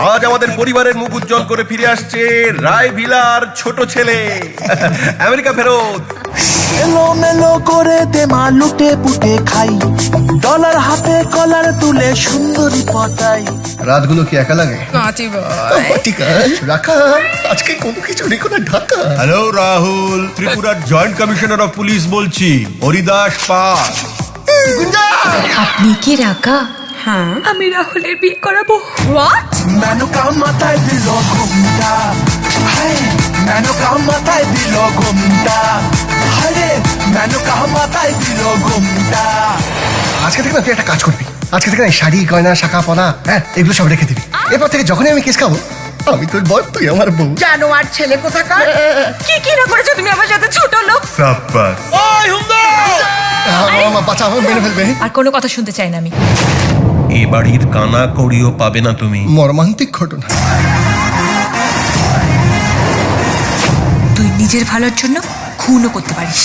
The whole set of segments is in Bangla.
আজ আমাদের পরিবারের মুখ উজ্জ্বল করে ফিরে আসছে রায় ভিলার ছোট ছেলে আমেরিকা ফেরত। এলো মেলো করে দে মা লুটে পুটে খাই, ডলার হাতে কলার তুলে সুন্দরী পটাই। রাতগুলো কি একা লাগে? ঠিক আছে রাখা, আজকে কোনো কিছু রেখো না ঢাকা। হ্যালো রাহুল, ত্রিপুরার জয়েন্ট কমিশনার অফ পুলিশ বলছি, হরিদাস পাল। আপনি কি রাকা? হ্যাঁ, আমি রাহুলের বিয়ে করাবো। হোয়াট? মেনকা মাথায় দিল ঘুমটা, হায় মেনকা মাথায় দিল ঘুমটা, হায় মেনকা মাথায় দিল ঘুমটা। আজকে থেকে না তুই একটা কাজ করবি, আজকে থেকে না এই শাড়ি গয়না শাখা পলা হ্যাঁ এগুলো সব রেখে দিবি। এরপর থেকে যখনই আমি কেস খাবো আমি তোর বর, তুই আমার বউ। জানো আর ছেলে কোথাকার? কি না করেছো তুমি আমার সাথে, ছোট লোক? সাব্বাস। আমার বাচ্চা আমার মেরে ফেলবে। আর কোনো কথা শুনতে চাই না আমি। এ বাড়ির কানা কড়িও পাবে না তুমি। মর্মান্তিক ঘটনা। তুই নিজের ভালোর জন্য খুনও করতে পারিস।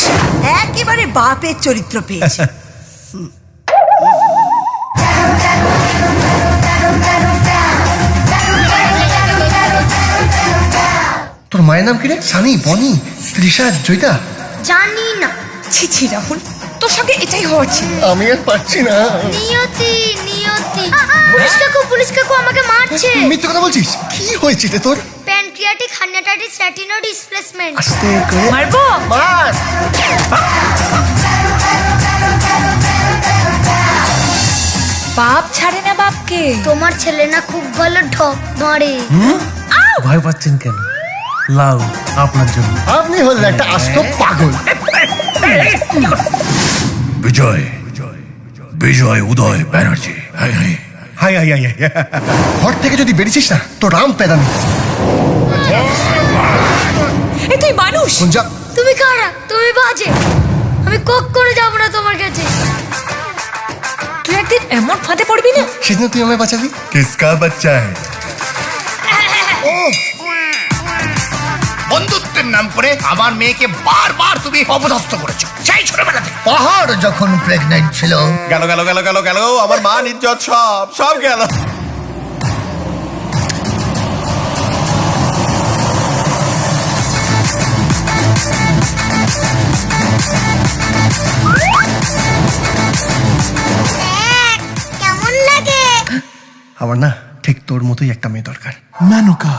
একেবারে বাপের চরিত্র পেয়েছে। তোর মায়ের নাম কি রে? সানি, বনি, তৃষা, জয়িতা? জানি না। ছি ছি রাহুল, তোর সঙ্গে এটাই হওয়ার ছিল। আমি আর পারছি না। নিয়তি নিয়তি, পুলিশ কাকু আমাকে মারছে। মিথ্যে কথা বলছিস? কি হয়েছে রে তোর? Pancreatic herniatitis retino displacement. আস্তে করে মারবো? মার। বাপ ছাড়ে না বাপকে। তোমার ছেলে না খুব ভালো ঢপ মারে। ভয় পাচ্ছেন কেন? লাউ আপনার জন্য। আপনি হলেন একটা আস্ত পাগল। Bijoy, Bijoy Uday Banerjee. Hi hi hi hi hi. ঘর থেকে যদি বেরিয়েছিস না তো রাম পেদানি। এ তুই মানুষ? কুঞ্জা, তুমি কারা? তুমি বাজে। আমি কখনো যাব না তোমার কাছে। তুই একদিন এমন ফাঁদে পড়বি না। সেদিন তুই আমায় বাঁচাবি। কিসকা বাচ্চা হ্যায়? বন্ধুত্বের নাম করে আমার মেয়েকে বারবার তুমি অপদস্থ করেছো সেই ছোটবেলা থেকে। পাহাড় যখন প্রেগনেন্ট ছিল। গেল গেল গেল গেল গেল আমার মান ইজ্জত সব সব গেল। কেমন লাগে? আমার না ঠিক তোর মতোই একটা মেয়ে দরকার। মেনকা